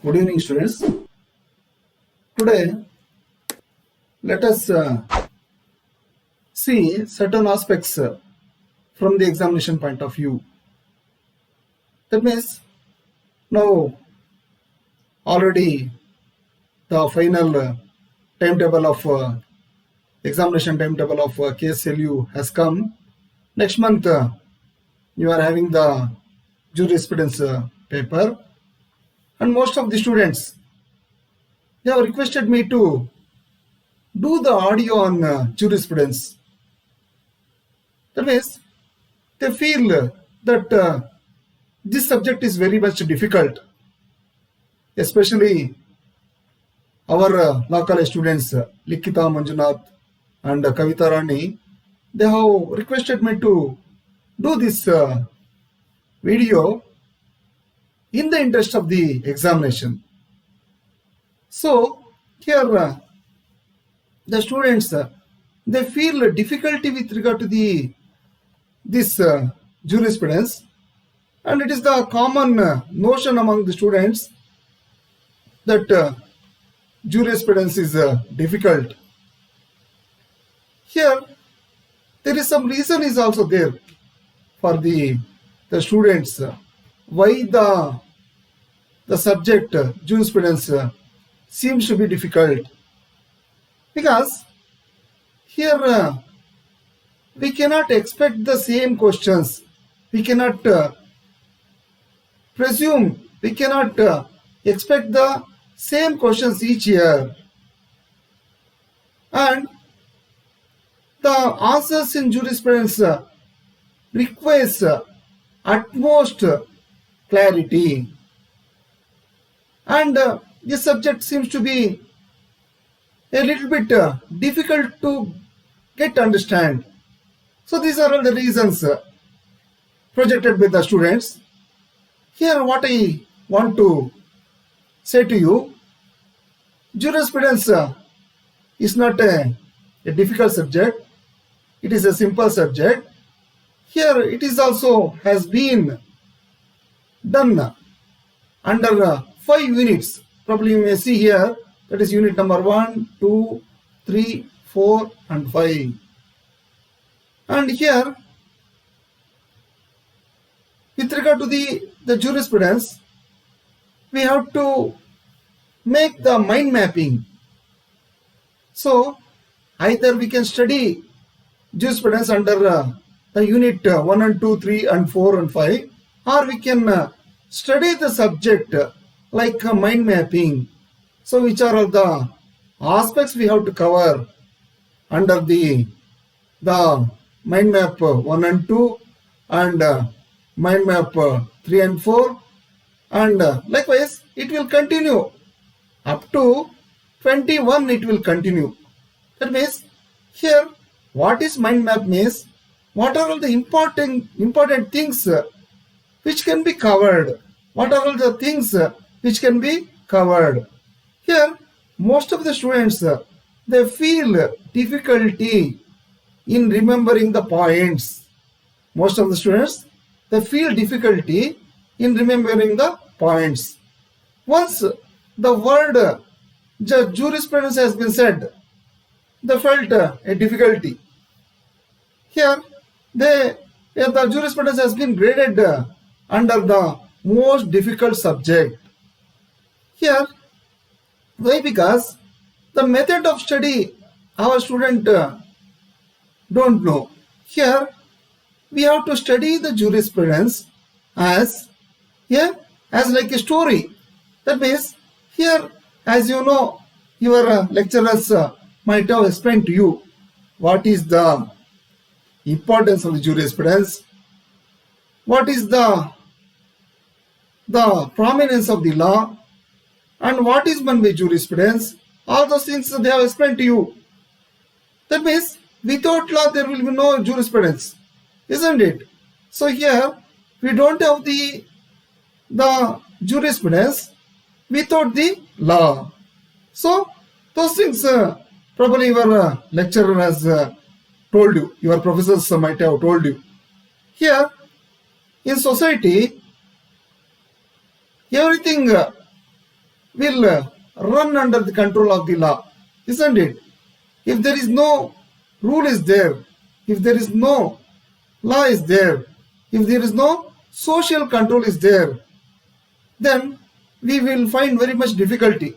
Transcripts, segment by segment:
Good evening, students. Today, let us see certain aspects from the examination point of view. That means, now already the final timetable of examination timetable of KSLU has come. Next month, you are having the jurisprudence paper, and most of the students, they have requested me to do the audio on jurisprudence. That means they feel that this subject is very much difficult, especially our law college students, Likita Manjunath and Kavita Rani. They have requested me to do this video in the interest of the examination. So here the students, they feel difficulty with regard to this jurisprudence, and it is the common notion among the students that jurisprudence is difficult. Here there is some reason is also there for the students why the subject jurisprudence seems to be difficult, because here we cannot expect the same questions, we cannot presume, we cannot expect the same questions each year, and the answers in jurisprudence requires utmost clarity, and this subject seems to be a little bit difficult to get understand. So these are all the reasons projected by the students. Here what I want to say to you, jurisprudence is not a difficult subject, it is a simple subject. Here it is also has been done under 5 units. Probably you may see here, that is unit number 1, 2, 3, 4 and 5. And here with regard to the jurisprudence, we have to make the mind mapping. So either we can study jurisprudence under the unit 1 and 2, 3 and 4 and 5, or we can study the subject like mind mapping. So which are all the aspects we have to cover under the mind map 1 and 2 and mind map 3 and 4, and likewise it will continue up to 21, it will continue. That means here what is mind map means, what are all the important things which can be covered, what are all the things which can be covered. Here most of the students, they feel difficulty in remembering the points. Most of the students, they feel difficulty in remembering the points. Once the word jurisprudence has been said, they felt a difficulty. Here the jurisprudence has been graded under the most difficult subject. Here why? Because the method of study our student don't know. Here we have to study the jurisprudence as like a story. That means here, as you know, your lecturers might have explained to you what is the importance of the jurisprudence, what is the prominence of the law, and what is meant by jurisprudence. All those things they have explained to you. That means without law there will be no jurisprudence, isn't it? So here we don't have the jurisprudence without the law. So those things probably your lecturer has told you, your professors might have told you. Here in society, everything will run under the control of the law, isn't it? If there is no rule is there, if there is no law is there, if there is no social control is there, then we will find very much difficulty.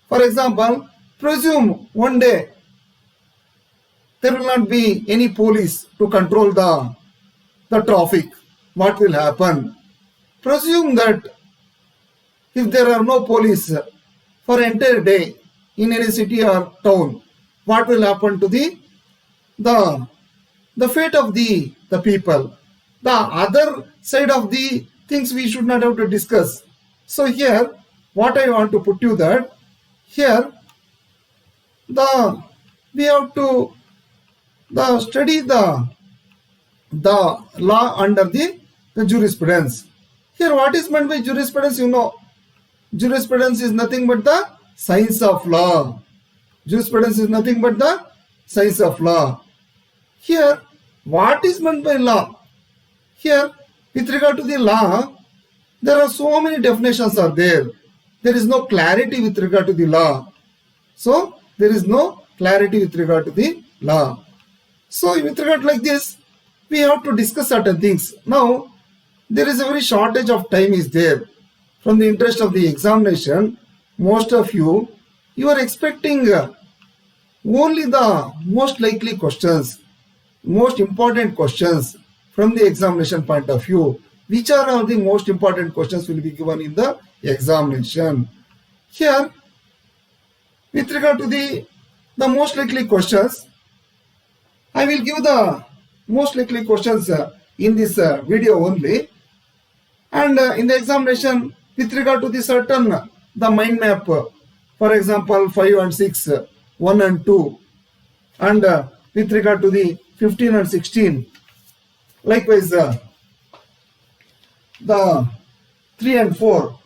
For example, presume one day there will not be any police to control the traffic. What will happen? Presume that if there are no police for entire day in any city or town, what will happen to the fate of the people? The other side of the things we should not have to discuss. So here, what I want to put you that here we have to study the law under the jurisprudence. Here, what is meant by jurisprudence? You know, jurisprudence is nothing but the science of law. Jurisprudence is nothing but the science of law. Here, what is meant by law? Here, with regard to the law, there are so many definitions are there. There is no clarity with regard to the law. So, there is no clarity with regard to the law. So, with regard like this, we have to discuss certain things. Now, there is a very shortage of time is there. From the interest of the examination, most of you are expecting only the most likely questions, most important questions from the examination point of view. Which are all the most important questions will be given in the examination. Here, with regard to the most likely questions, I will give the most likely questions in this video only. And in the examination, with regard to the certain, the mind map, for example, 5 and 6, 1 and 2, and with regard to the 15 and 16, likewise the 3 and 4,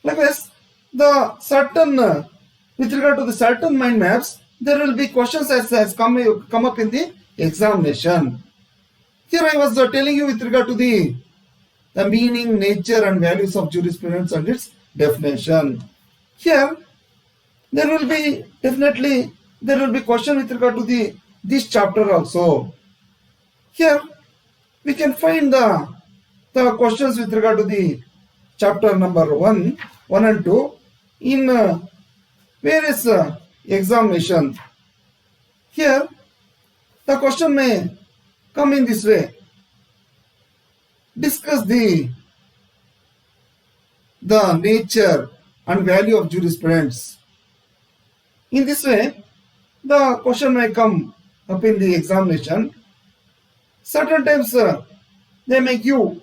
likewise the certain, with regard to the certain mind maps, there will be questions as come up in the examination. Here I was telling you with regard to the meaning, nature and values of jurisprudence and its definition. Here there will be definitely question with regard to this chapter also. Here we can find the questions with regard to the chapter number 1 and 2 in various examination. Here the question may come in this way. Discuss the nature and value of jurisprudence. In this way, the question may come up in the examination. Certain times they may give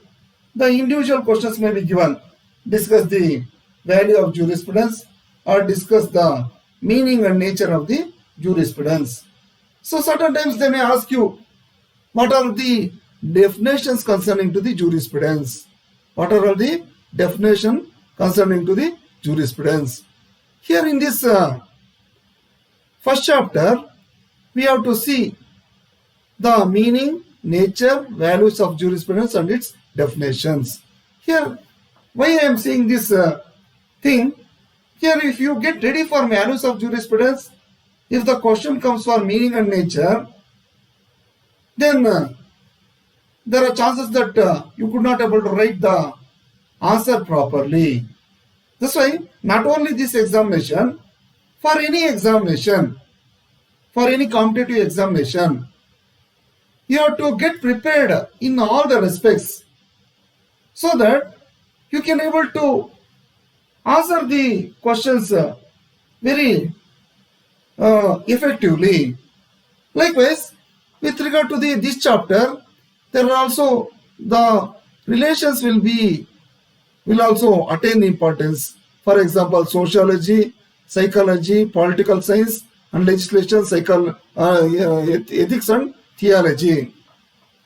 the individual questions may be given. Discuss the value of jurisprudence or discuss the meaning and nature of the jurisprudence. So certain times they may ask you, what are the definitions concerning to the jurisprudence? What are all the definition concerning to the jurisprudence? Here in this first chapter, we have to see the meaning, nature, values of jurisprudence and its definitions. Here, why I am saying this thing, here if you get ready for values of jurisprudence, if the question comes for meaning and nature, then there are chances that you could not able to write the answer properly. That's why not only this examination, for any examination, for any competitive examination, you have to get prepared in all the respects so that you can able to answer the questions very effectively. Likewise, with regard to this chapter, there are also the relations will also attain importance. For example, sociology, psychology, political science, and legislation, ethics and theology.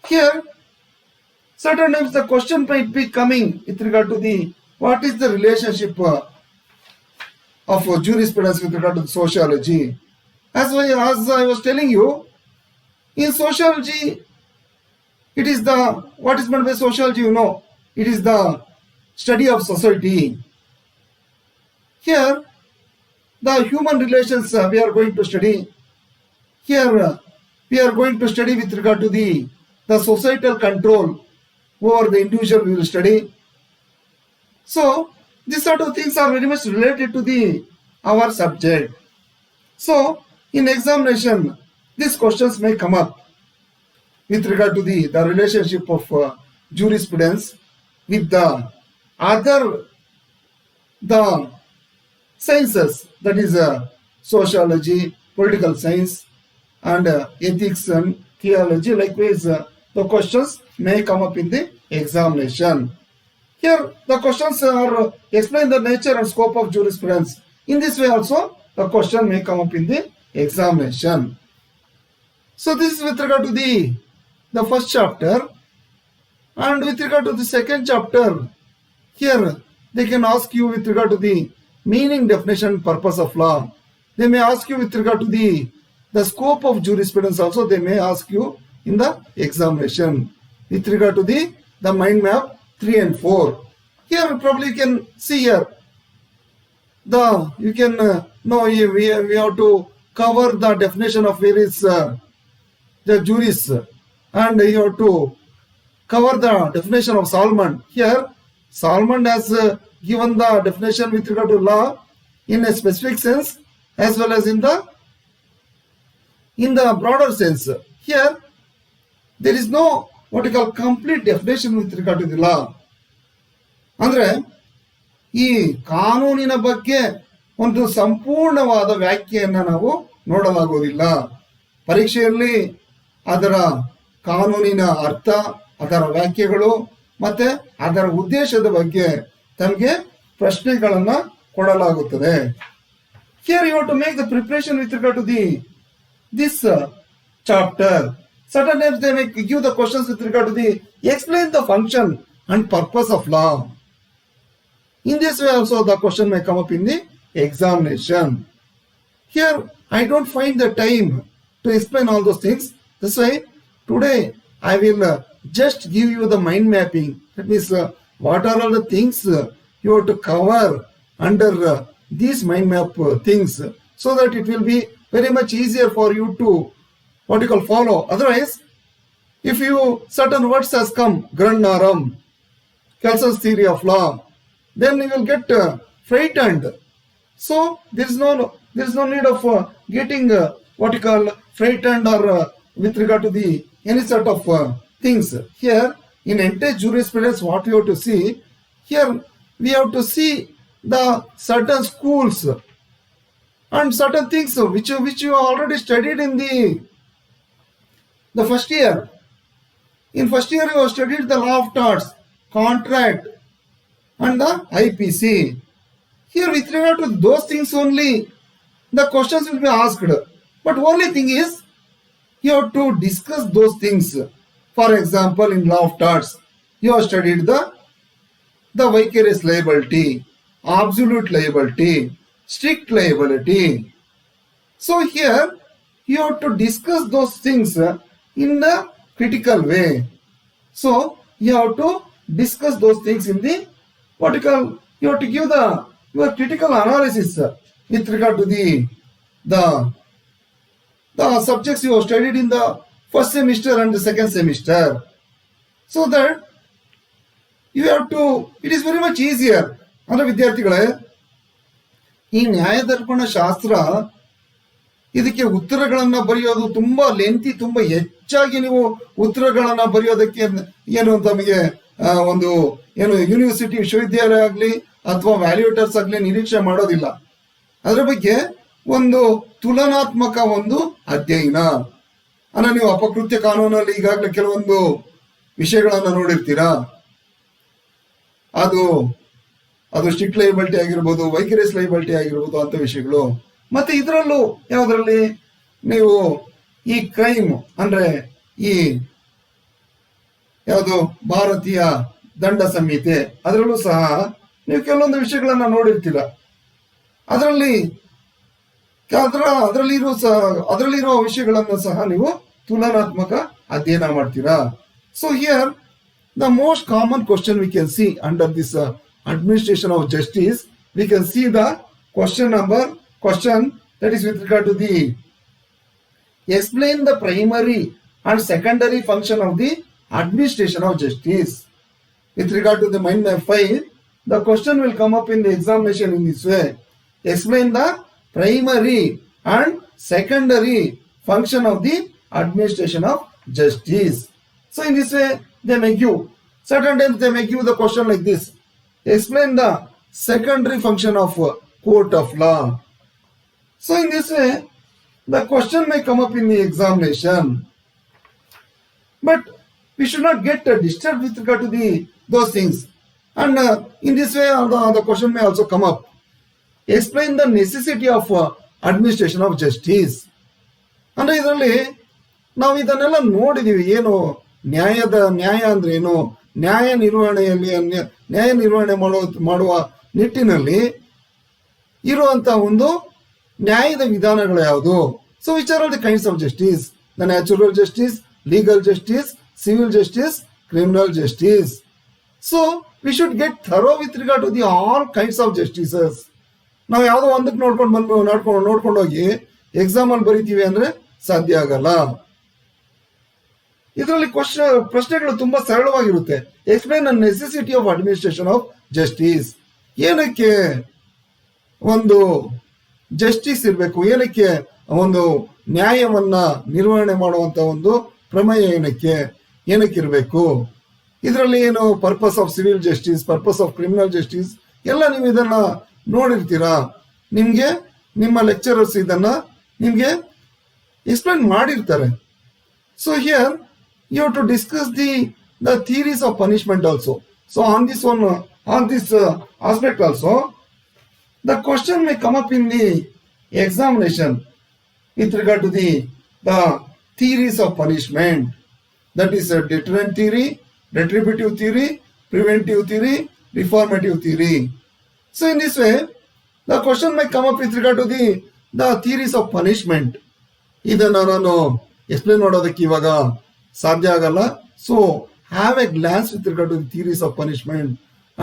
Here, certain times the question might be coming with regard to what is the relationship of jurisprudence with regard to the sociology. As I was telling you, in sociology, it is what is meant by sociology, you know, it is the study of society. Here, the human relations we are going to study. Here, we are going to study with regard to the societal control over the individual we will study. So, these sort of things are very much related to our subject. So, in examination, these questions may come up with regard to the relationship of jurisprudence with the sciences, that is sociology, political science, and ethics and theology. Likewise, the questions may come up in the examination. Here, the questions are explain the nature and scope of jurisprudence. In this way also, the question may come up in the examination. So this is with regard to the first chapter. And with regard to the second chapter, here they can ask you with regard to the meaning, definition, purpose of law. They may ask you with regard to the scope of jurisprudence also. They may ask you in the examination with regard to the mind map 3 and 4. Here probably you can see here you can know we have to cover the definition of various the juris, and you have to cover the definition of Solomon. Here Solomon has given the definition with regard to law in a specific sense as well as in the broader sense. Here there is no what you call complete definition with regard to the law. ಅಂದ್ರೆ ಈ ಕಾನೂನಿನ ಬಗ್ಗೆ ಒಂದು ಸಂಪೂರ್ಣವಾದ ವ್ಯಾಖ್ಯೆಯನ್ನು ನಾವು ನೋಡಲಾಗುವುದಿಲ್ಲ. ಪರೀಕ್ಷೆಯಲ್ಲಿ ಅದರ ಕಾನೂನಿನ ಅರ್ಥ, ಅದರ ವ್ಯಾಖ್ಯೆಗಳು ಮತ್ತೆ ಅದರ ಉದ್ದೇಶದ ಬಗ್ಗೆ ತಮಗೆ ಪ್ರಶ್ನೆಗಳನ್ನ ಕೊಡಲಾಗುತ್ತದೆ. Here you have to make the preparation with regard to this chapter. Certain times they may give the questions with regard to explain the function and purpose of law. In this way also the question may come up in the examination. Here I don't find the time to explain all those things. This way today I will just give you the mind mapping. That means what are all the things you have to cover under these mind map things, so that it will be very much easier for you to what you call follow. Otherwise, if you certain words has come, Grannaram, Kelson's theory of law, then you will get frightened. So there is no need of getting what you call frightened or with regard to any sort of things. Here in entire jurisprudence, what we have to see, here we have to see the certain schools and certain things which you already studied in the first year. In first year you have studied the law of torts, contract and the IPC. Here with regard to those things only the questions will be asked. But only thing is you have to discuss those things. For example, in law of torts, you have studied the vicarious liability, absolute liability, strict liability. So here you have to discuss those things in the critical way. So you have to discuss those things in the what you call, you have to give your critical analysis with regard to the subjects you have studied in the first semester and the second semester, so that you have to, it is very much easier. ಅಂದ್ರೆ ವಿದ್ಯಾರ್ಥಿಗಳೇ, ಈ ನ್ಯಾಯದರ್ಪಣ ಶಾಸ್ತ್ರ ಇದಕ್ಕೆ ಉತ್ತರಗಳನ್ನ ಬರೆಯೋದು ತುಂಬಾ lengthy, ತುಂಬಾ ಹೆಚ್ಚಾಗಿ ನೀವು ಉತ್ತರಗಳನ್ನ ಬರೆಯೋದಕ್ಕೆ ಏನು ತಮಗೆ ಒಂದು ಏನು ಯೂನಿವರ್ಸಿಟಿ ವಿಶ್ವವಿದ್ಯಾಲಯ ಆಗಲಿ ಅಥವಾ ವ್ಯಾಲ್ಯೂಟರ್ಸ್ ಆಗಲಿ ನಿರೀಕ್ಷೆ ಮಾಡೋದಿಲ್ಲ. ಅದರ ಬಗ್ಗೆ ಒಂದು ತುಲನಾತ್ಮಕ ಒಂದು ಅಧ್ಯಯನ ಅಂದ್ರೆ ನೀವು ಅಪಕೃತ್ಯ ಕಾನೂನಲ್ಲಿ ಈಗಾಗಲೇ ಕೆಲವೊಂದು ವಿಷಯಗಳನ್ನ ನೋಡಿರ್ತೀರಾ. ಅದು ಸ್ಟ್ರಿಕ್ಟ್ ಲೈಬಿಲಿಟಿ ಆಗಿರ್ಬೋದು, ವೈಕರಿಯಸ್ ಲೈಬಿಲಿಟಿ ಆಗಿರ್ಬೋದು ಅಂತ ವಿಷಯಗಳು. ಮತ್ತೆ ಇದರಲ್ಲೂ ಯಾವುದರಲ್ಲಿ ನೀವು ಈ ಕ್ರೈಮ್ ಅಂದ್ರೆ ಈ ಯಾವುದು ಭಾರತೀಯ ದಂಡ ಸಂಹಿತೆ ಅದರಲ್ಲೂ ಸಹ ನೀವು ಕೆಲವೊಂದು ವಿಷಯಗಳನ್ನ ನೋಡಿರ್ತೀರ. ಅದರಲ್ಲಿರುವ ವಿಷಯಗಳನ್ನು ಸಹ ನೀವು ತುಲನಾತ್ಮಕ ಅಧ್ಯಯನ ಮಾಡ್ತೀರಾ. So here the most common question we can see under this administration of justice, we can see the question that is with regard to the explain the primary and secondary function of the administration of justice. With regard to the mind map 5, the question will come up in the examination in this way. Explain the primary and secondary function of the administration of justice. So in this way, they may give, certain times they may give the question like this. Explain the secondary function of court of law. So in this way, the question may come up in the examination. But we should not get disturbed with regard to those things. And in this way, the question may also come up. Explain the necessity of administration of justice. ಅಂದರೆ ಇದರಲ್ಲಿ ನಾವು ಇದನ್ನೆಲ್ಲ ನೋಡಿದೀವಿ. ಏನು ನ್ಯಾಯ ಅಂದ್ರೆ ಏನು, ನ್ಯಾಯ ನಿರ್ವಹಣೆ ಮಾಡುವ ನಿಟ್ಟಿನಲ್ಲಿ ಇರುವಂತಹ ಒಂದು ನ್ಯಾಯದ ವಿಧಾನಗಳು ಯಾವುದು. So which are all the kinds of justice? The natural justice, legal justice, civil justice, criminal justice. So we should get thorough with regard to the all kinds of justices. ನಾವು ಯಾವುದೋ ಒಂದಕ್ಕೆ ನೋಡ್ಕೊಂಡು ಹೋಗಿ ಎಕ್ಸಾಮ್ ಅಲ್ಲಿ ಬರೀತೀವಿ ಅಂದ್ರೆ ಸಾಧ್ಯ ಆಗಲ್ಲ. ಇದರಲ್ಲಿ ಪ್ರಶ್ನೆಗಳು ತುಂಬಾ ಸರಳವಾಗಿರುತ್ತೆ. Explain the necessity of administration of justice. ಏನಕ್ಕೆ ಒಂದು ಜಸ್ಟಿಸ್ ಇರಬೇಕು, ಏನಕ್ಕೆ ಒಂದು ನ್ಯಾಯವನ್ನ ನಿರ್ವಹಣೆ ಮಾಡುವಂತ ಒಂದು ಪ್ರಮೇಯ ಏನಕ್ಕಿರಬೇಕು, ಇದರಲ್ಲಿ ಏನು purpose of civil justice, purpose of criminal justice ಎಲ್ಲ ನೀವು ಇದನ್ನ ನೋಡಿರ್ತೀರಾ. ನಿಮ್ಗೆ ನಿಮ್ಮ ಲೆಕ್ಚರರ್ಸ್ ಇದನ್ನ ನಿಮ್ಗೆ ಎಕ್ಸ್ಪ್ಲೈನ್ ಮಾಡಿರ್ತಾರೆ. So here you have to discuss the theories of punishment also. So on this aspect also the question may come up in the examination with regard to the theories of punishment, that is a deterrent theory, retributive theory, preventive theory, reformative theory. So in this way the question may come up with regard to the theories of punishment. ಇದನ್ನ ನಾನು explain ಮಾಡೋದಕ್ಕೆ ಇವಾಗ ಸಾಧ್ಯ ಆಗಲ್ಲ. So have a glance with regard to the theories of punishment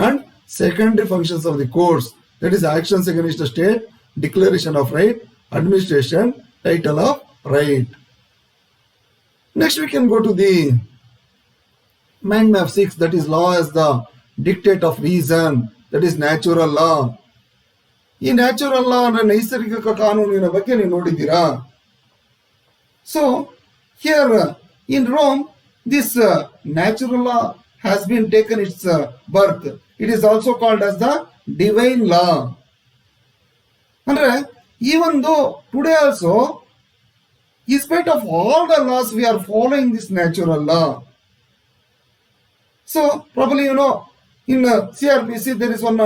and secondary functions of the courts, that is actions against the state, declaration of right, administration, title of right. Next we can go to the mind map 6, that is law as the dictate of reason, that is natural law. ಈ natural law ಅಂದ್ರೆ ನೈಸರ್ಗಿಕ ಕಾನೂನಿನ ಬಗ್ಗೆ ನೀವು ನೋಡಿದ್ದೀರಾ. So here in Rome this natural law has been taken its birth. It is also called as the divine law. ಅಂದ್ರೆ even though today also, in spite of all the laws, we are following this natural law. So probably you know in CRPC there is one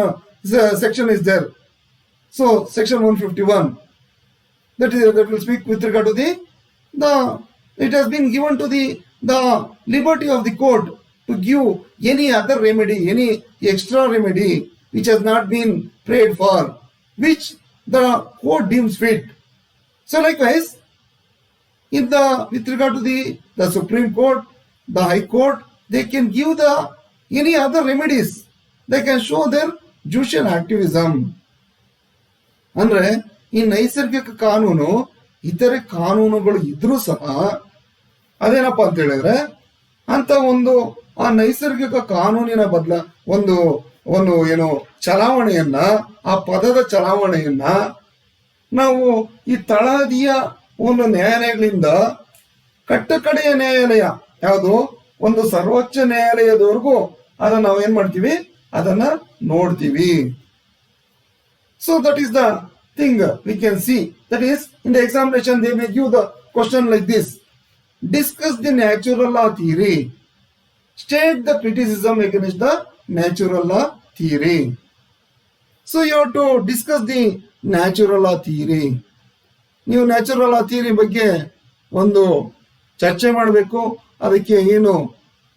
section is there. So section 151 that will speak with regard to the it has been given to the liberty of the court to give any other remedy, any extra remedy which has not been prayed for, which the court deems fit. So likewise, with regard to the Supreme Court, the High Court, they can give any other remedies. They can show their judicial activism. ಅಂದ್ರೆ ಈ ನೈಸರ್ಗಿಕ ಕಾನೂನು ಇತರೆ ಕಾನೂನುಗಳು ಇದ್ರೂ ಸಹ ಅದೇನಪ್ಪ ಅಂತ ಹೇಳಿದ್ರೆ ಅಂತ ಒಂದು ಆ ನೈಸರ್ಗಿಕ ಕಾನೂನಿನ ಒಂದು ಏನು ಚಲಾವಣೆಯನ್ನ, ಆ ಪದದ ಚಲಾವಣೆಯನ್ನ ನಾವು ಈ ತಳಹದಿಯ ಒಂದು ನ್ಯಾಯಾಲಯಗಳಿಂದ ಕಟ್ಟಕಡೆಯ ನ್ಯಾಯಾಲಯ ಯಾವುದು ಒಂದು ಸರ್ವೋಚ್ಚ ನ್ಯಾಯಾಲಯದವರೆಗೂ ಅದನ್ನ ನಾವು ಏನ್ ಮಾಡ್ತೀವಿ, ಅದನ್ನ ನೋಡ್ತೀವಿ. So that is the thing we can see. That is in the examination they may give the question like this: discuss the natural law theory, state the criticism against the natural law theory. So you have to discuss the natural law theory. ನೀವು natural ಲಾ theory ಬಗ್ಗೆ ಒಂದು ಚರ್ಚೆ ಮಾಡಬೇಕು. ಅದಕ್ಕೆ ಏನು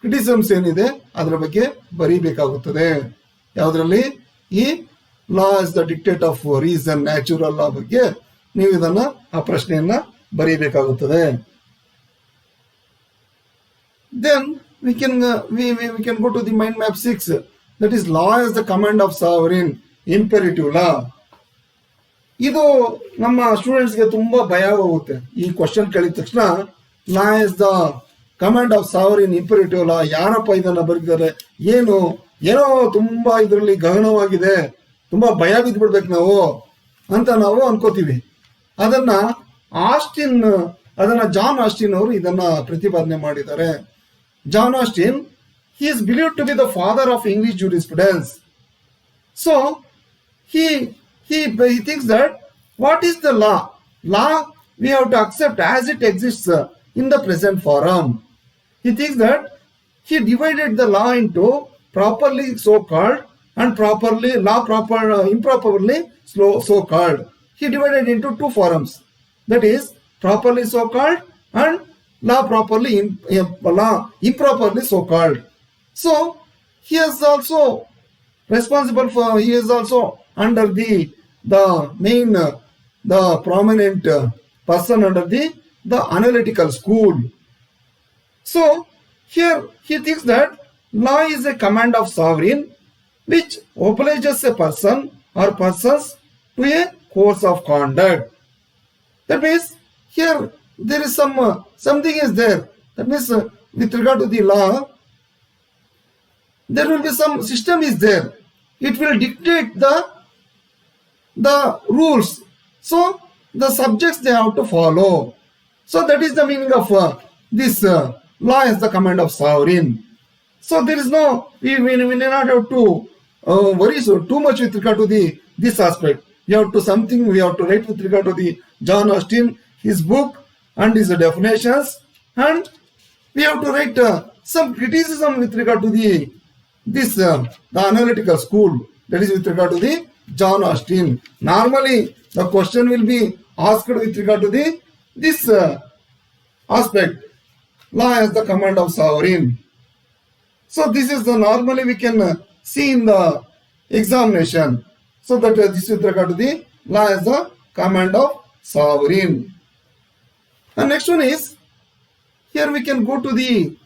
ಕ್ರಿಟಿಸಮ್ಸ್ ಏನಿದೆ ಅದರ ಬಗ್ಗೆ ಬರೀಬೇಕಾಗುತ್ತದೆ. ಯಾವುದರಲ್ಲಿ? ಈ law is the dictate of reason, natural law ಬಗ್ಗೆ ನೀವು ಇದನ್ನ ಆ ಪ್ರಶ್ನೆಯನ್ನ ಬರೀಬೇಕಾಗುತ್ತದೆ. Then we can go to the mind map 6, that is law as the command of sovereign, imperative law. ಇದು ನಮ್ಮ ಸ್ಟೂಡೆಂಟ್ಸ್ಗೆ ತುಂಬಾ ಭಯ ಹೋಗುತ್ತೆ. ಈ ಕ್ವಶನ್ ಕೇಳಿದ ತಕ್ಷಣ law is the command of sovereign imperative law, ಯಾರಪ್ಪ ಇದನ್ನ ಬರೆದಿದ್ದಾರೆ, ಏನು ಏನೋ ತುಂಬಾ ಇದರಲ್ಲಿ ಗಹನವಾಗಿದೆ, ತುಂಬಾ ಭಯ ಬಿದ್ಬಿಡ್ಬೇಕು ನಾವು ಅಂತ ನಾವು ಅನ್ಕೋತೀವಿ. ಅದನ್ನ ಜಾನ್ ಆಸ್ಟಿನ್ ಅವರು ಇದನ್ನ ಪ್ರತಿಪಾದನೆ ಮಾಡಿದ್ದಾರೆ. John Austin, he is believed to be the father of English jurisprudence. So he thinks that what is the law? Law we have to accept as it exists in the present form. He thinks that he divided the law into properly so-called and improperly so-called. He divided into two forms, that is properly so-called and law improperly so-called. So he is also under the prominent person under the analytical school. So here he thinks that law is a command of sovereign which obliges a person or persons to a course of conduct. That means here there is something is there. That means with regard to the law, there will be some system is there. It will dictate the rules. So the subjects they have to follow. So that is the meaning of this law is the command of sovereign. So there is no, we may not have to worry so too much with regard to this aspect. We have to write with regard to the John Austin, his book and his definitions, and we have to write some criticism with regard to the analytical school, that is with regard to the John Austin. Normally the question will be asked with regard to this aspect, law as the command of sovereign. So this is normally we can see in the examination. So that this is with regard to the law as the command of sovereign. And next one is, here we can go to the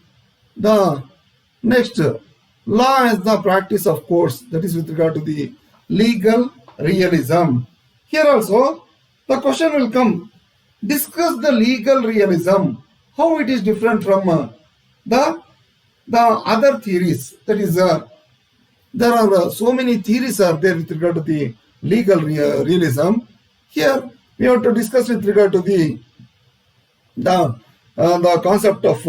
next, law as the practice of courts, that is with regard to the legal realism. Here also the question will come, discuss the legal realism, how it is different from the other theories. That is there are so many theories are there with regard to the legal realism. Here we have to discuss with regard to the concept of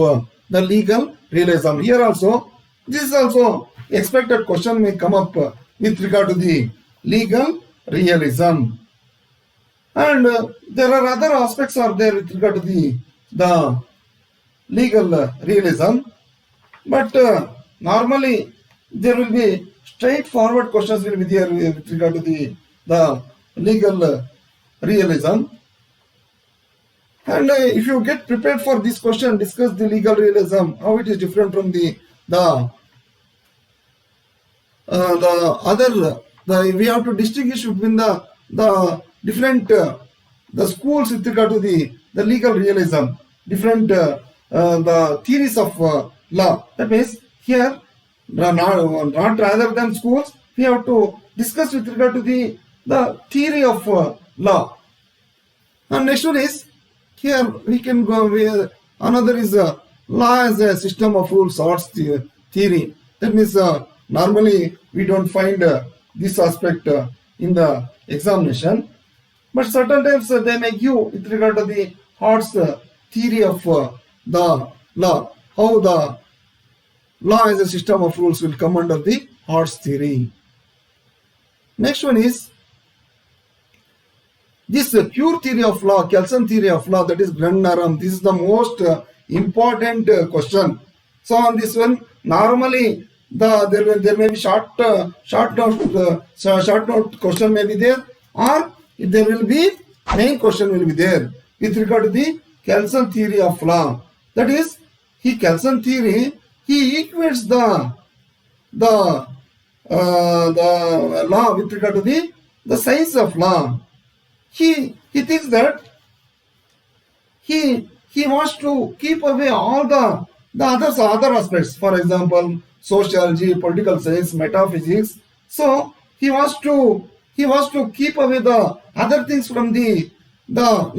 the legal realism. Here also, this is also expected question may come up with regard to the legal realism. And there are other aspects are there with regard to the legal realism. But normally there will be straightforward questions will be there with regard to the legal realism. And if you get prepared for this question, discuss the legal realism, how it is different from the other. We have to distinguish between the different the schools with regard to the legal realism, different the theories of law. That means here, not rather than schools, we have to discuss with regard to the theory of law. And next one is, here we can go with another is law as a system of rules or theory. That means normally we don't find this aspect in the examination, but certain times they may give with regard to the Hart's theory of the law, how the law as a system of rules will come under the Hart's theory. Next one is this pure theory of law, Kelsen theory of law, that is Grundnaram. This is the most important question. So on this one, normally there may be short note question may be there, or there will be main question will be there with regard to the Kelsen theory of law. That is, Kelsen theory, he equates the law with regard to the science of law. He thinks that he wants to keep away all the other aspects. For example, sociology, political science, metaphysics. So he wants to he wants to keep away the other things from the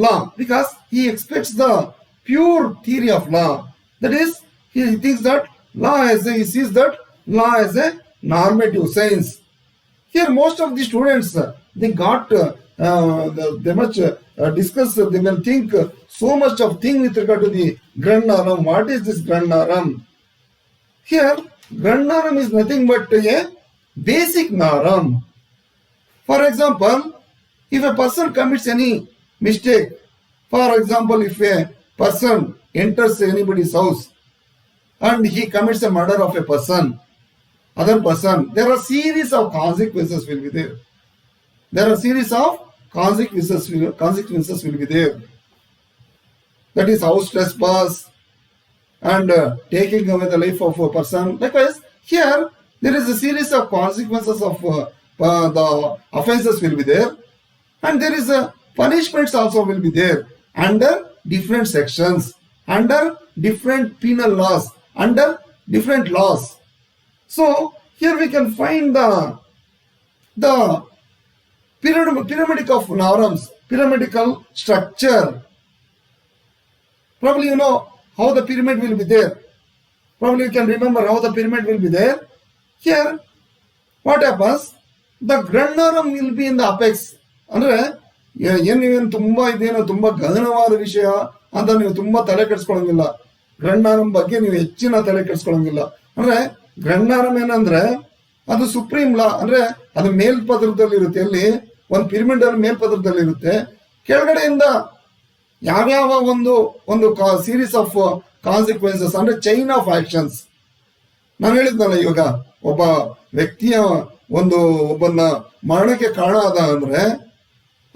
law, because he expects the pure theory of law. That is, he thinks that he sees that law as a normative science. Here, most of the students, they got, they much discuss, they will think so much of thing with regard to the Grandaram. What is this Grandaram? Here, Grandaram is nothing but a basic Naram. For example, if a person commits any mistake, for example, if a person enters anybody's house and he commits a murder of a person, other person, there are series of consequences will be there. There are series of consequences will be there. That is house trespass and taking away the life of a person. Likewise, here there is a series of consequences of the offenses will be there, and there is a punishments also will be there under different sections, under different penal laws, under different laws. So here we can find the pyramidic of norms, pyramidical structure. Probably you know how the pyramid will be there. Probably you can remember how the pyramid will be there. Here, what happens? The Grandaram will be in the apex. ಅಂದ್ರೆ ಏನೇನು ತುಂಬಾ ಇದೇನೋ ತುಂಬಾ ಗಹನವಾದ ವಿಷಯ ಅಂತ ನೀವು ತುಂಬಾ ತಲೆ ಕೆಡಿಸ್ಕೊಳ್ಳಂಗಿಲ್ಲ. ಗ್ರಂಡಾರಂ ಬಗ್ಗೆ ನೀವು ಹೆಚ್ಚಿನ ತಲೆ ಕೆಡಿಸ್ಕೊಳ್ಳಂಗಿಲ್ಲ. ಅಂದ್ರೆ ಗ್ರಂಡಾರಂ ಏನಂದ್ರೆ ಅದು ಸುಪ್ರೀಂ ಲಾ, ಅಂದ್ರೆ ಅದು ಮೇಲ್ಪದರದಲ್ಲಿ ಇರುತ್ತೆ. ಎಲ್ಲಿ ಒಂದು ಪಿರಮಿಡ್ ಅಲ್ಲಿ ಮೇಲ್ಪದರದಲ್ಲಿ ಇರುತ್ತೆ. ಕೆಳಗಡೆಯಿಂದ ಯಾವ್ಯಾವ ಒಂದು ಸೀರೀಸ್ ಆಫ್ ಕಾನ್ಸಿಕ್ವೆನ್ಸಸ್, ಅಂದ್ರೆ ಚೈನ್ ಆಫ್ ಆಕ್ಷನ್ಸ್. ನಾನು ಹೇಳಿದ್ನಲ್ಲ, ಇವಾಗ ಒಬ್ಬ ವ್ಯಕ್ತಿಯ ಒಬ್ಬನ ಮರಣಕ್ಕೆ ಕಾರಣ ಆದ ಅಂದ್ರೆ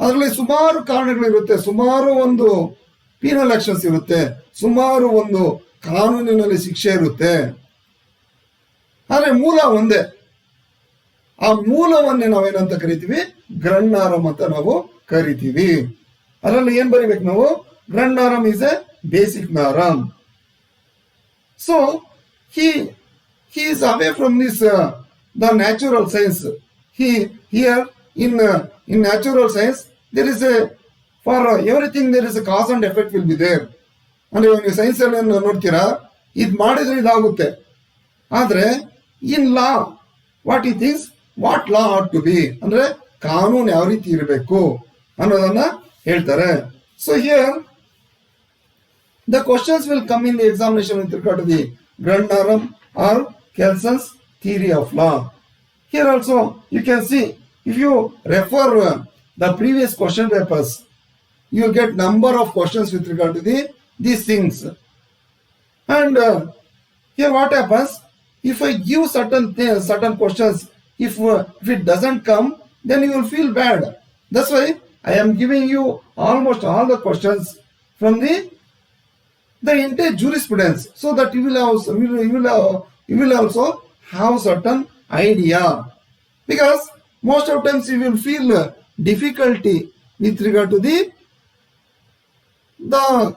ಅದರಲ್ಲಿ ಸುಮಾರು ಕಾರಣಗಳಿರುತ್ತೆ, ಸುಮಾರು ಒಂದು ಪೀನಲ್ ಆಕ್ಷನ್ಸ್ ಇರುತ್ತೆ, ಸುಮಾರು ಒಂದು ಕಾನೂನಿನಲ್ಲಿ ಶಿಕ್ಷೆ ಇರುತ್ತೆ. ಆದ್ರೆ ಮೂಲ ಒಂದೇ. ಆ ಮೂಲವನ್ನೇ ನಾವೇನಂತ ಕರಿತೀವಿ? ಗ್ರಂಡಾರಂ ಅಂತ ನಾವು ಕರಿತೀವಿ. ಅದರಲ್ಲಿ ಏನ್ ಬರೀಬೇಕು ನಾವು? Grundnorm is a basic norm. So he is away from this the natural science. Here in natural science there is for everything there is a cause and effect will be there. ಅಂದ್ರೆ ನೀವು science ಅಲ್ಲಿ ನೋಡ್ತೀರಾ, ಇದು ಮಾಡಿದ್ರೆ ಇದಾಗುತ್ತೆ. ಆದ್ರೆ in law what ಈ things, what law ought to be, ಅಂದ್ರೆ ಕಾನೂನು ಯಾವ ರೀತಿ ಇರಬೇಕು ಅನ್ನೋದನ್ನ ಹೇಳ್ತಾರೆ. So here the questions will come in the examination with regard to the Grandaram or Kelson's theory of law. Here also you can see, if you refer the previous question papers, you will get number of questions with regard to these things. And here what happens, if I give certain questions, if it doesn't come, then you will feel bad. That's why I am giving you almost all the questions from the entire jurisprudence, so that you will also have certain idea. Because most of times you will feel difficulty with regard to the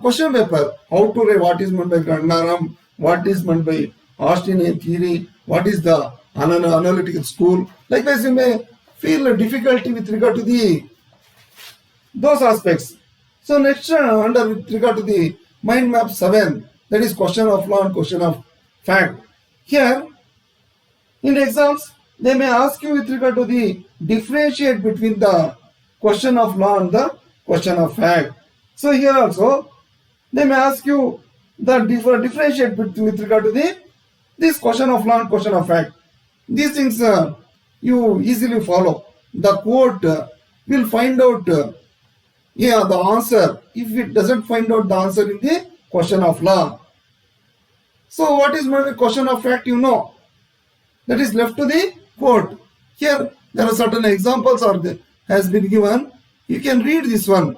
question paper, how to write, what is meant by Grandaram, what is meant by Austinian theory, what is the analytical school. Likewise, you may feel difficulty with regard to those aspects. So next, with regard to the mind map 7, that is question of law and question of fact. Here in the exams they may ask you with regard to the differentiate between the question of law and the question of fact. So here also they may ask you the differentiate with regard to this question of law and question of fact. These things you easily follow. The court will find out the answer if it doesn't find out the answer in the question of law. So what is my question of fact? You know, that is left to the court. Here there are certain examples has been given. You can read this one,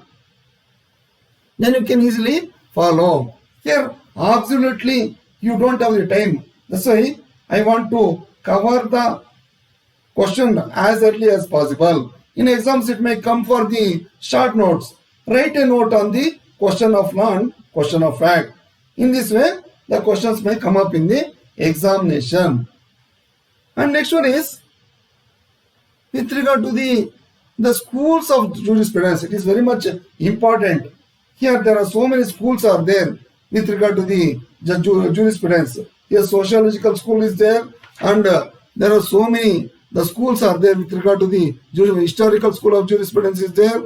then you can easily follow. Here absolutely you don't have the time. That's why I want to cover the question as early as possible. In exams it may come for the short notes. Write a note on the question of law and question of fact. In this way the questions may come up in the examination. And next one is with regard to the the schools of jurisprudence, it is very much important. Here there are so many schools are there with regard to the jurisprudence. Here sociological school is there, and there are so many, the schools are there with regard to the historical school of jurisprudence is there.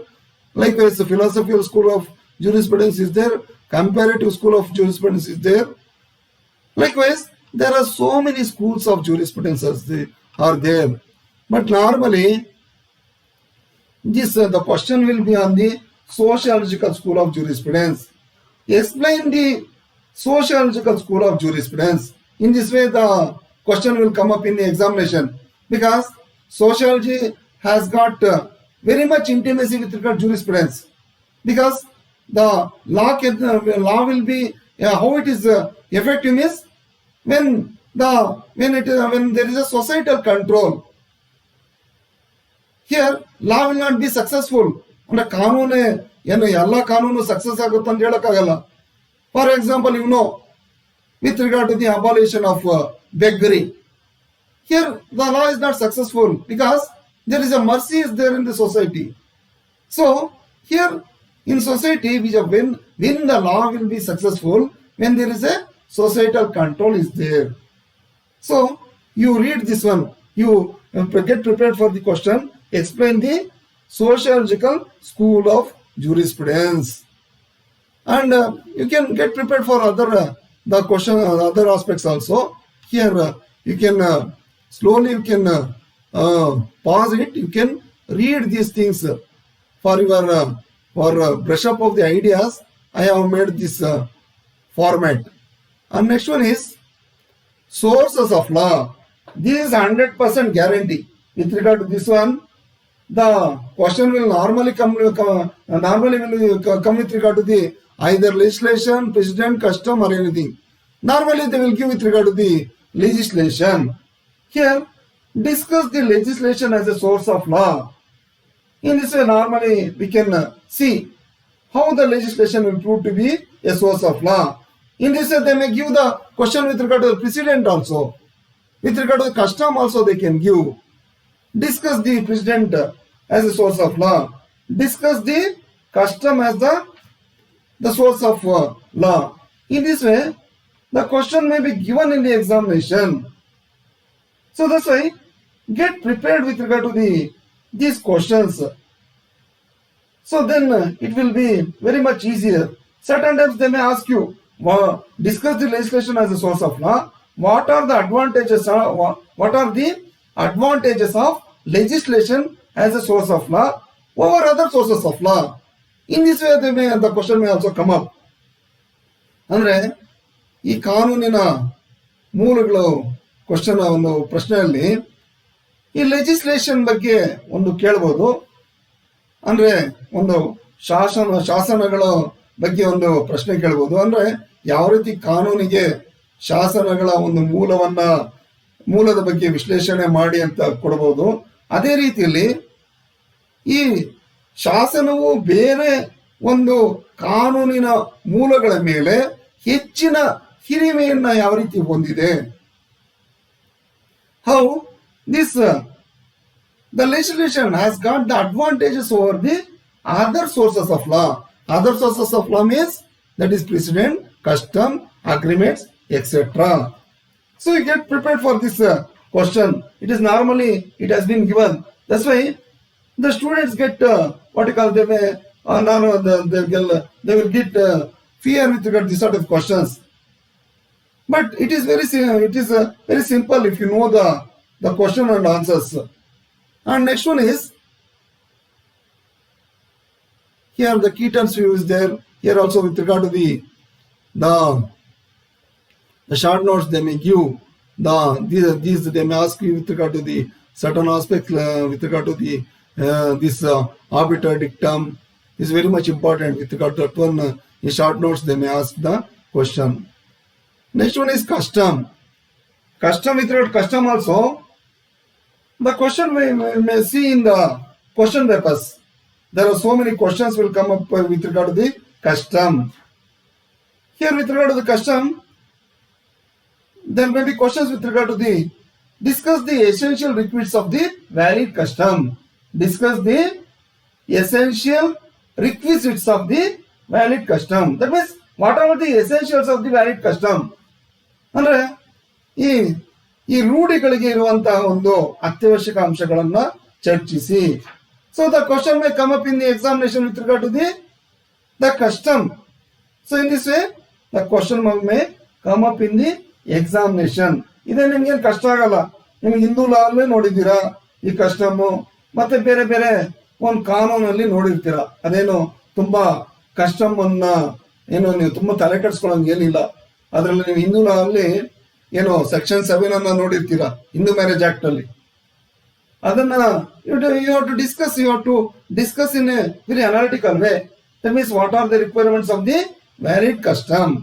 Likewise, the philosophical school of jurisprudence is there. Comparative school of jurisprudence is there. Likewise, there are so many schools of jurisprudence are there. But normally, the question will be on the sociological school of jurisprudence. Explain the sociological school of jurisprudence. In this way, the question will come up in the examination, because sociology has got very much intimacy with regard to jurisprudence, because the law will be how it is effective is when there is a societal control. Here law will not be successful. ಅಂದ್ರೆ ಕಾನೂನೇ ಏನು ಎಲ್ಲ ಕಾನೂನು success ಆಗುತ್ತೆ ಅಂತ ಹೇಳಕ್ಕಾಗಲ್ಲ. For example, with regard to the abolition of beggary, here the law is not successful because there is a mercy is there in the society. So here in society, when the law will be successful, when there is a societal control is there. So you read this one, you get prepared for the question. Explain the sociological school of jurisprudence, and you can get prepared for the question, other aspects also. Here you can slowly you can pause it. You can read these things for your brush up of the ideas. I have made this format. And next one is sources of law. This is 100% guarantee. With regard to this one, the question will normally come with regard to the either legislation, precedent, custom, or anything. Normally they will give with regard to the legislation. Here, discuss the legislation as a source of law. In this way, normally we can see how the legislation will prove to be a source of law. In this way, they may give the question with regard to the precedent also. With regard to the custom also they can give. Discuss the precedent as a source of law. Discuss the custom as the source of law. In this way, the question may be given in the examination. So that's why get prepared with regard to these questions. So then it will be very much easier. Certain times they may ask you, discuss the legislation as a source of law. What are the advantages of legislation as a source of law over other sources of law? In this way, the question may also come up. ಅಂದ್ರೆ ಈ ಕಾನೂನಿನ ಮೂಲಗಳು question ಒಂದು ಪ್ರಶ್ನೆಯಲ್ಲಿ ಈ legislation ಬಗ್ಗೆ ಒಂದು ಕೇಳ್ಬೋದು. ಅಂದ್ರೆ ಒಂದು ಶಾಸನಗಳ ಬಗ್ಗೆ ಒಂದು ಪ್ರಶ್ನೆ ಕೇಳ್ಬೋದು. ಅಂದ್ರೆ ಯಾವ ರೀತಿ ಕಾನೂನಿಗೆ ಶಾಸನಗಳ ಒಂದು ಮೂಲದ ಬಗ್ಗೆ ವಿಶ್ಲೇಷಣೆ ಮಾಡಿ ಅಂತ ಕೊಡಬಹುದು. ಅದೇ ರೀತಿಯಲ್ಲಿ ಈ ಶಾಸನವು ಬೇರೆ ಒಂದು ಕಾನೂನಿನ ಮೂಲಗಳ ಮೇಲೆ ಹೆಚ್ಚಿನ ಹಿರಿಮೆಯನ್ನ ಯಾವ ರೀತಿ ಹೊಂದಿದೆ. How this the legislation has got the advantages over the other sources of law. Other sources of law means that is precedent, custom, agreements, etc. So you get prepared for this question. It is normally it has been given. That's why the students get what you call they will get fear with regard to this sort of questions. But it is very simple if you know the question and answers. And next one is here the key terms view is there. Here also with regard to the short notes they may give. These they may ask you with regard to the certain aspects with regard to the this arbiter dictum is very much important. With regard to that one, in short notes they may ask the question. Next one is custom. Custom, with regard to custom also, the question we may see in the question papers. There are so many questions will come up with regard to the custom. Here with regard to the custom, there may be questions with regard to the discuss the essential requisites of the valid custom. Discuss the essential requisites of the valid custom. That means what are the essentials of the valid custom? ಅಂದ್ರೆ ಈ ರೂಢಿಗಳಿಗೆ ಇರುವಂತಹ ಒಂದು ಅತ್ಯವಶ್ಯಕ ಅಂಶಗಳನ್ನ ಚರ್ಚಿಸಿ. So the question may come up in the examination with regard to the custom. So in this way the question may come up in the examination. ಇದೇ ನಿಮ್ಗೇನು ಕಷ್ಟ ಆಗಲ್ಲ. ನಿಮ್ಗೆ ಹಿಂದೂ ಲಾ ಅಲ್ಲೇ ನೋಡಿದ್ದೀರಾ ಈ ಕಸ್ಟಮ್, ಮತ್ತೆ ಬೇರೆ ಬೇರೆ ಒಂದು ಕಾನೂನಲ್ಲಿ ನೋಡಿರ್ತೀರಾ. ಅದೇನು ತುಂಬಾ ಕಸ್ಟಮ್ ಅನ್ನ ಏನು ನೀವು ತುಂಬಾ ತಲೆ ಕೆಡಿಸ್ಕೊಳ್ಳೋಂಗೆ ಏನಿಲ್ಲ. ಅದರಲ್ಲಿ ನೀವು ಹಿಂದೂ ಲಾ ಅಲ್ಲಿ ಏನು ಸೆಕ್ಷನ್ 7 ಅನ್ನ ನೋಡಿರ್ತೀರಾ ಹಿಂದೂ ಮ್ಯಾರೇಜ್ ಆಕ್ಟ್ ಅಲ್ಲಿ. ಅದನ್ನ you have to discuss in a very analytical way. That means what are the requirements of the valid custom.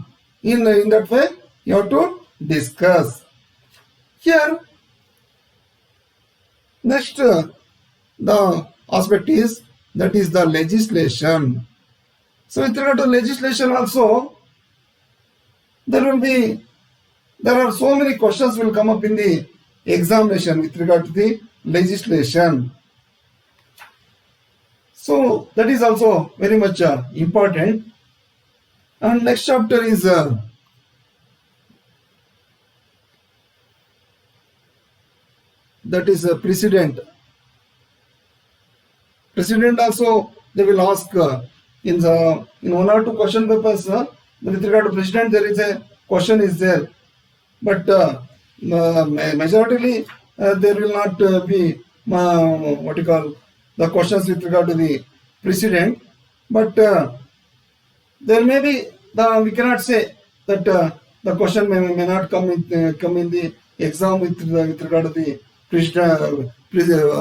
In that way you have to discuss. Here next the aspect is that is the legislation. So with regard to legislation also there are so many questions will come up in the examination with regard to the legislation. So that is also very much important. And next chapter is that is precedent. Precedent also they will ask in one or two question papers with regard to precedent. There is a question is there, but majority there will not be what you call the questions with regard to the precedent. But there may be we cannot say that the question may not come in the exam with regard to the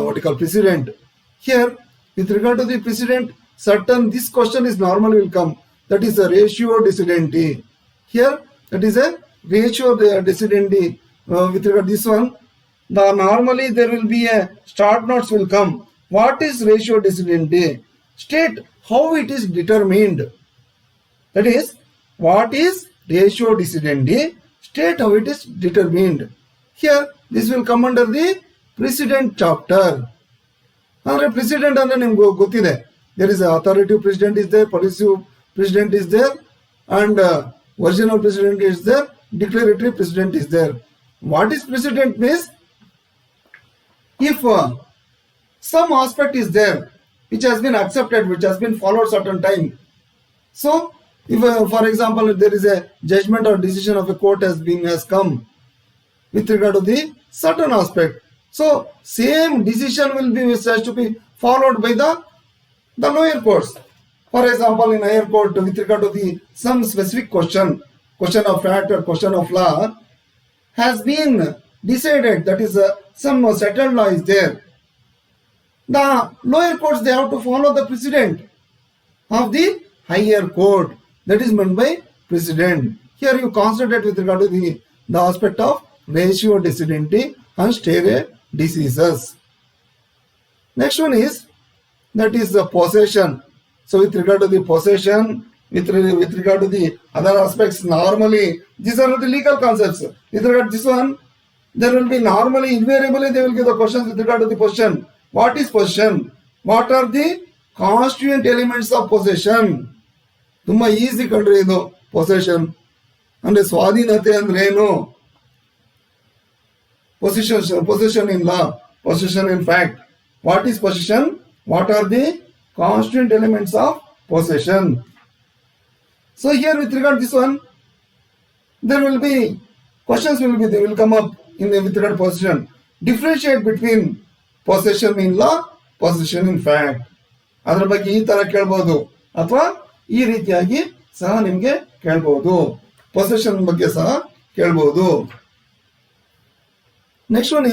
what you call precedent. Here with regard to the precedent, certain this question is normally will come. That is a ratio decidendi. Here that is a ratio decidendi. With regard to this one, normally there will be a start notes will come. What is ratio decidendi? State how it is determined. That is what is ratio decidendi. State how it is determined. Here this will come under the precedent chapter. ಅಂದ್ರೆ precedent ಅಂದ್ರೆ ನಿಮ್ಗೆ ಗೊತ್ತಿದೆ. There is authoritative precedent is there, persuasive precedent is there, and original precedent is there, declaratory precedent is there. What is precedent means if some aspect is there which has been accepted, which has been followed certain time. So if for example if there is a judgment or decision of a court has come with regard to the certain aspect, so same decision will be has to be followed by the lower courts. For example, in higher court with regard to the some specific question of fact or question of law has been decided, that is some settled law is there. The lower courts they have to follow the precedent of the higher court. That is meant by precedent. Here you concentrate with regard to the aspect of ratio decidendi and stare diseases. Next one is that is the possession. So with regard to the possession, with regard to the other aspects, normally these are the legal concepts. With regard to this one, there will be normally invariably they will give the questions with regard to the possession. What is possession? What are the constituent elements of possession? ತುಂಬಾ easy ಕಂಡ್ರಿ ಇದು possession ಅಂದ್ರೆ ಸ್ವಾಧೀನತೆ ಅಂದ್ರೆ ಏನು? Possession in law, possession in fact. What is possession? What are the constituent elements of possession? So here with regard to this one, there will be questions they will come up in with regard to possession. Differentiate between possession in law, possession in fact. ಅದರ ಬಗ್ಗೆ ಈ ತರ ಕೇಳಬಹುದು ಅಥವಾ ಈ ರೀತಿಯಾಗಿ ಸಹ ನಿಮಗೆ ಕೇಳಬಹುದು. ಪೊಸೆಷನ್ ಬಗ್ಗೆ ಸಹ ಕೇಳಬಹುದು. Next one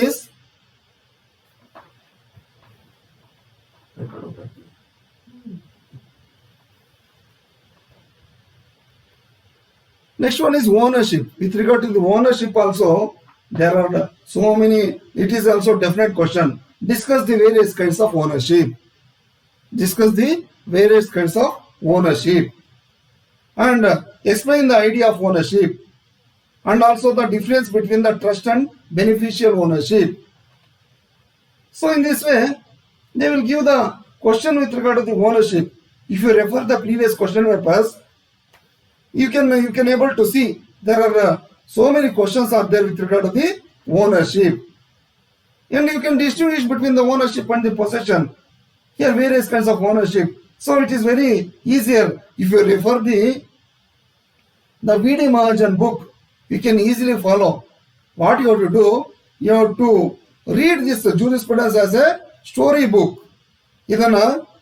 is ownership. With regard to the ownership also, there are so many. It is also definite question. Discuss the various kinds of ownership. And explain the idea of ownership. And also the difference between the trust and beneficial ownership. So in this way, they will give the question with regard to the ownership, if you refer the previous question papers, you can able to see there are so many questions are there with regard to the ownership, and you can distinguish between the ownership and the possession. Here various kinds of ownership. So it is very easier if you refer the V.D. Mahajan book. You can easily follow. What you have to do, you have to read this jurisprudence as a story book. ಇದನ್ನ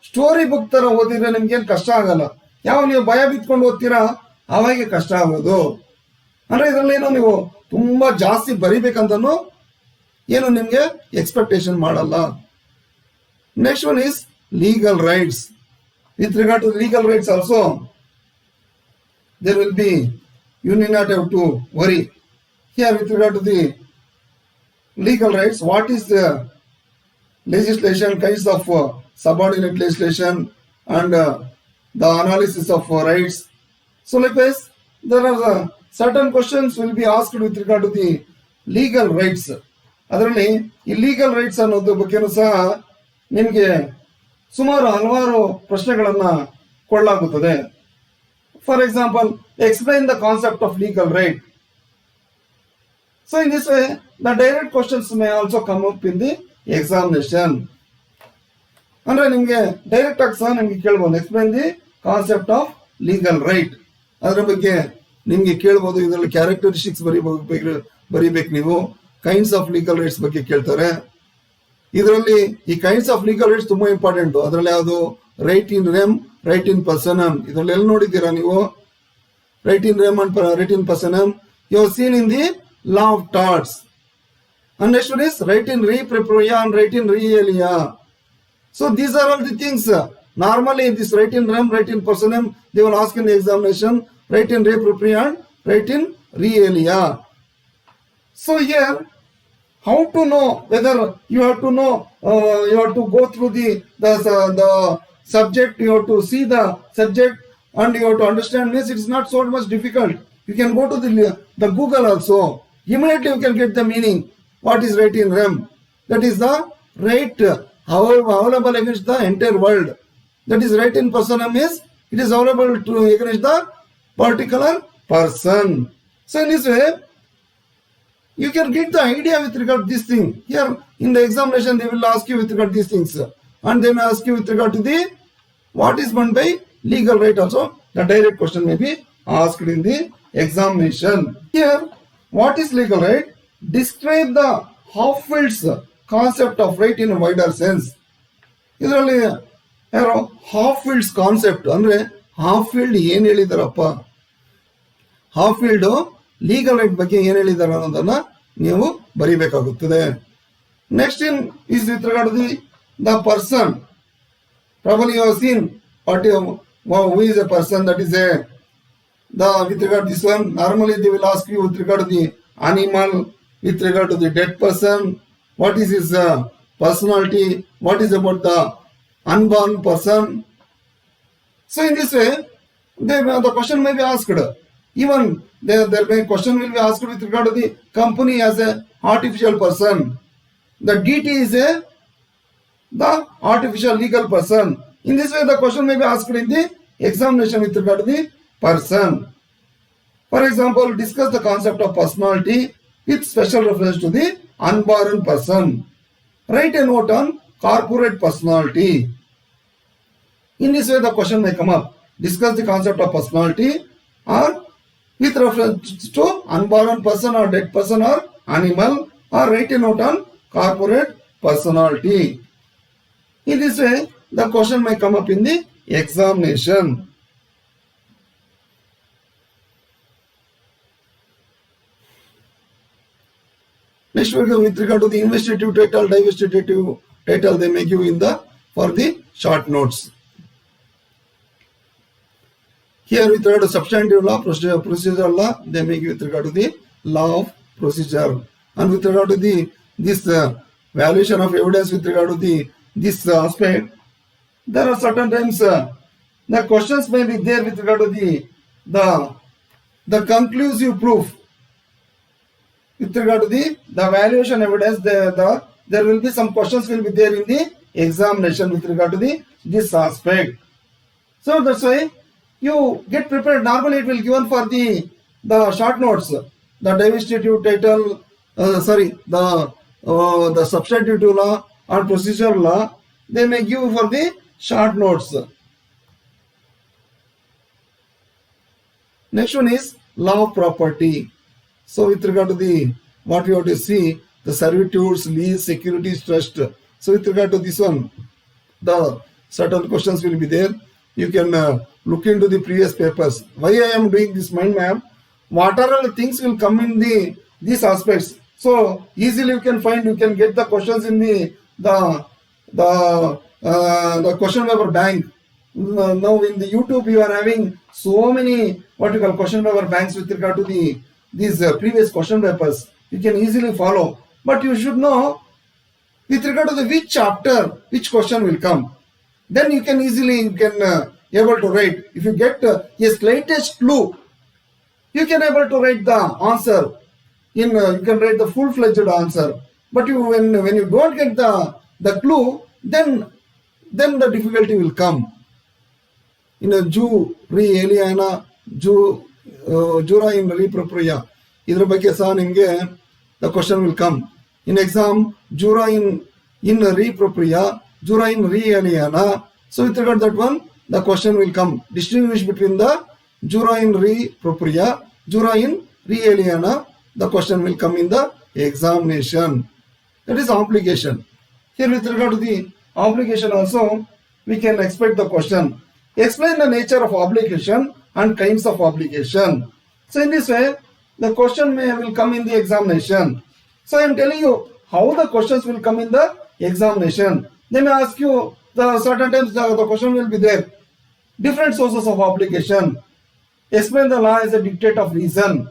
story book ತರ ಓದಿದ್ರೆ ನಿಮ್ಗೇನು ಕಷ್ಟ ಆಗಲ್ಲ. ಯಾವ ನೀವು ಭಯ ಬಿತ್ಕೊಂಡು ಓದ್ತೀರಾ ಅವಾಗೆ ಕಷ್ಟ ಆಗೋದು. ಅಂದ್ರೆ ಇದರಲ್ಲೇನೋ ನೀವು ತುಂಬಾ ಜಾಸ್ತಿ ಬರಿಬೇಕಂತನೂ ಏನು ನಿಮ್ಗೆ ಎಕ್ಸ್ಪೆಕ್ಟೇಷನ್ ಮಾಡಲ್ಲ. Next one is legal rights. With regard to legal rights also, there will be, you need not have to worry. Here with regard to the legal rights, what is the legislation, kinds of subordinate legislation and the analysis of rights. So likewise, there are certain questions will be asked with regard to the legal rights. ಅದರಲ್ಲಿ ಈ legal rights ಅನ್ನೋದ್ರ ಬಗ್ಗೆನೂ ಸಹ ನಿಮಗೆ ಸುಮಾರು ಹಲವಾರು ಪ್ರಶ್ನೆಗಳನ್ನ ಕೊಳ್ಳಲಾಗುತ್ತದೆ. For example, explain the concept of legal right. So in this way, the direct questions may also come up in the examination. ಅಂದ್ರೆ ನಿಮಗೆ ಡೈರೆಕ್ಟ್ ಆಗಿ ಸಹ ನಿಮ್ಗೆ ಕೇಳ್ಬೋದು, explain the concept of legal right. ಅದರ ಬಗ್ಗೆ ನಿಮ್ಗೆ ಕೇಳ್ಬೋದು. ಇದರಲ್ಲಿ ಕ್ಯಾರೆಕ್ಟರಿಸ್ಟಿಕ್ಸ್ ಬರೀಬೇಕು ನೀವು. ಕೈಂಡ್ಸ್ ಆಫ್ ಲೀಗಲ್ ರೈಟ್ಸ್ ಬಗ್ಗೆ ಕೇಳ್ತಾರೆ. ಇದರಲ್ಲಿ ಈ ಕೈಂಡ್ಸ್ ಆಫ್ ಲೀಗಲ್ ರೈಟ್ಸ್ ತುಂಬಾ ಇಂಪಾರ್ಟೆಂಟ್. ಅದರಲ್ಲಿ ಯಾವುದು right in rem, right in personam, ಇದರಲ್ಲಿ ಎಲ್ಲಿ ನೋಡಿದ್ದೀರಾ ನೀವು? Right in rem and right in personam you have seen in the law of torts. And next one is right in re propria and right in re alia. So these are all the things. Normally this right in rem, right in personam, they will ask in the examination, right in re propria and right in re alia. So here, how to know whether you have to know, you have to go through the subject, you have to see the subject and you have to understand this. It is not so much difficult. You can go to the Google also. Immediately you can get the meaning. What is right in rem? That is the right available against the entire world. That is right in personam is it is available to against the particular person. So in this way, you can get the idea with regard to this thing. Here in the examination they will ask you with regard to these things, and they may ask you with regard to the what is meant by legal right also. The direct question may be asked in the examination. Here, what is legal right? Describe the Hoffield's concept of right in a wider sense. ಇದರಲ್ಲಿ ಯಾರೋ ಹಾಫೀಲ್ಡ್ಸ್ concept ಅಂದ್ರೆ ಹಾಫೀಲ್ಡ್ ಏನ್ ಹೇಳಿದಾರಪ್ಪ, ಹಾಫೀಲ್ಡ್ legal right ಬಗ್ಗೆ ಏನ್ ಹೇಳಿದಾರೆ ಅನ್ನೋದನ್ನ ನೀವು ಬರಿಬೇಕಾಗುತ್ತದೆ. Next in is with regard to the person. Probably you have seen what who is a person, that is a with regard to this one, normally they will ask you with regard to the animal, with regard to the dead person, what is his personality, what is about the unborn person. So in this way, the question may be asked. Even there may question will be asked with regard to the company as a artificial person. The DT is the artificial legal person. In this way, the question may be asked in the examination with regard to the person. For example, discuss the concept of personality with special reference to the unborn person. Write a note on corporate personality. In this way, the question may come up. Discuss the concept of personality or with reference to unborn person or dead person or animal, or write a note on corporate personality. In this way, the question may come up in the examination. Next, with regard to the investigative title, divestigative title, they may give in the for the short notes. Here, with regard to substantive law, procedural law, they may give with regard to the law of procedure, and with regard to this valuation of evidence with regard to this aspect, there are certain times the questions may be there with regard to the conclusive proof. With regard to the valuation evidence, there will be some questions will be there in the examination with regard to the this aspect. So that's why you get prepared. Normally it will given for the short notes, the demonstrative title, the substantive law or procedural law. They may give for the short notes. Next one is law of property. So with regard to the what we have to see, the servitudes, lease, securities, trust. So with regard to this one, the certain questions will be there. You can look into the previous papers. Why I am doing this mind map? What are all the things will come in these aspects? So easily you can find, you can get the questions in the question paper bank. Now in the YouTube you are having so many what you call question paper banks with regard to these previous question papers. You can easily follow, but you should know with regard to the which chapter which question will come. Then you can easily able to write. If you get a slightest clue, you can able to write the answer. You can write the full-fledged answer. But when you don't get the clue, then the difficulty will come. In a Jew re aliena, jura in re propria. Idra ಬಗ್ಗೆ ಸಹ ನಿಮಗೆ the question will come. In exam, jura in re propria, jura in re aliena. So with regard to that one, the question will come. Distinguish between the jura in re propria, jura in re aliena. The question will come in the examination. That is obligation. Here with regard to the obligation also, we can expect the question. Explain the nature of obligation and kinds of obligation. So in this way, the question will come in the examination. So I am telling you how the questions will come in the examination. They may ask you, the certain times the question will be there. Different sources of obligation. Explain the law as a dictate of reason.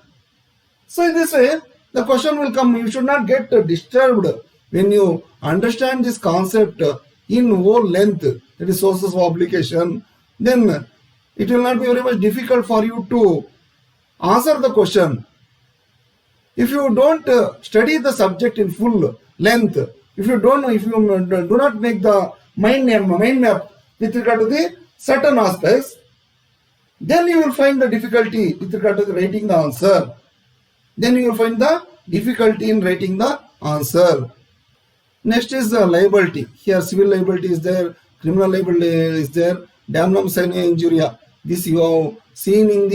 So in this way, the question will come. You should not get disturbed when you understand this concept in whole length. That is sources of obligation. Then it will not be very much difficult for you to answer the question. If you don't study the subject in full length, if you do not make the mind map with regard to the certain aspects, then you will find the difficulty with regard to writing the answer. Then you will find the difficulty in writing the answer. Next is the liability. Here civil liability is there, criminal liability is there, damnum sine injuria. This you have seen in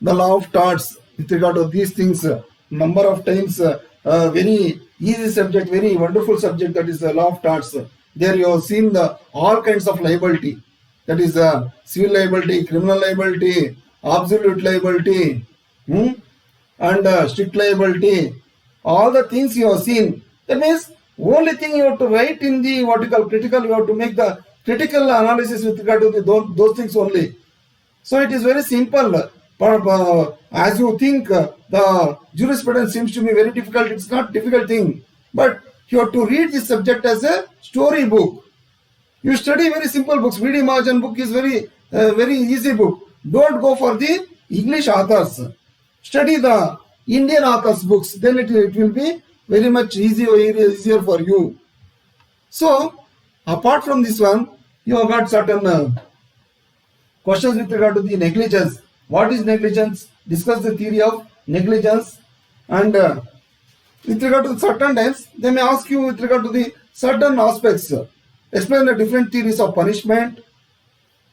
the law of torts. With regard to these things, number of times, very easy subject, very wonderful subject, that is the law of torts. There you have seen all kinds of liability. That is civil liability, criminal liability, absolute liability, and strict liability. All the things you have seen. That means only thing you have to write in the what you call critical, you have to make the critical analysis with regard to those things only. So it is very simple. But as you think, the jurisprudence seems to be very difficult. It's not difficult thing. But you have to read this subject as a story book. You study very simple books. V.D. Mahajan book is very easy book. Don't go for the English authors. Study the Indian authors' books. Then it will be very much easier for you. So, apart from this one, you have got certain questions with regard to the negligence. What is negligence? Discuss the theory of negligence. And with regard to certain times, they may ask you with regard to the certain aspects. Explain the different theories of punishment.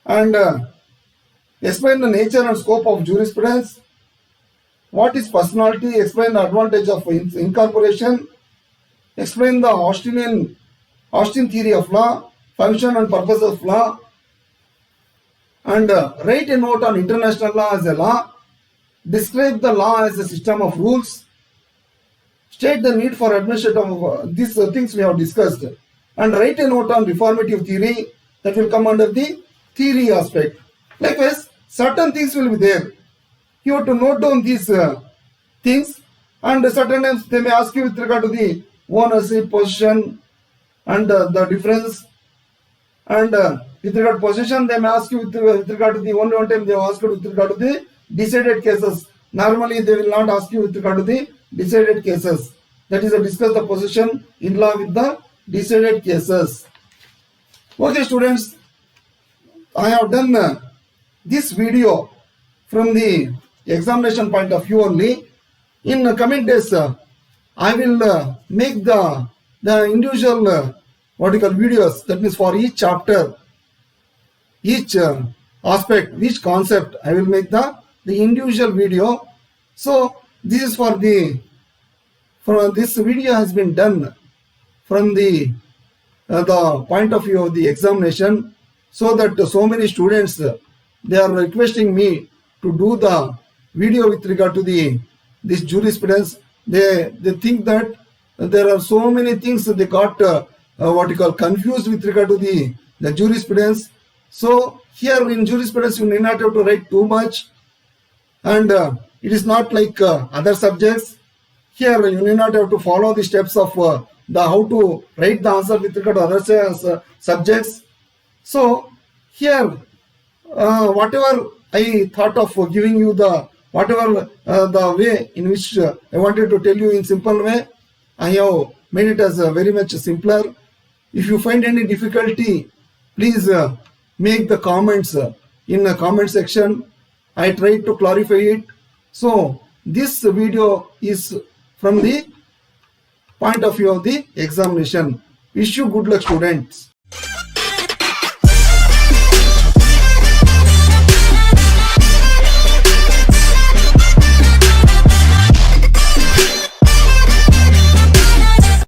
And explain the nature and scope of jurisprudence. What is personality? Explain the advantage of incorporation. Explain the Austin theory of law, function and purpose of law. And write a note on international law as a law. Describe the law as a system of rules. State the need for administration of these things we have discussed. And write a note on reformative theory. That will come under the theory aspect. Likewise, certain things will be there. You have to note down these things. And certain times they may ask you with regard to the ownership, possession, and the difference. And with regard to possession, they may ask you with regard to the only one time they will ask you with regard to the decided cases. Normally, they will not ask you with regard to the decided cases. That is, discuss the possession in law with the decided cases. Okay, students, I have done this video from the examination point of view only. In coming days, I will make the individual what you call videos. That means for each chapter, each aspect, each concept, I will make the individual video. So this is for this video has been done from the point of view of the examination, so that so many students they are requesting me to do the video with regard to this jurisprudence. They think that there are so many things they got what you call confused with regard to the jurisprudence. So here in jurisprudence you need not have to write too much, and it is not like other subjects. Here you need not have to follow the steps of the how to write the answer with regard to other subjects. So here whatever I thought of giving you whatever the way in which I wanted to tell you in simple way, I have made it as very much simpler. If you find any difficulty, please make the comments in the comment section. I tried to clarify it. So this video is from the point of view of the examination. Wish you good luck, students.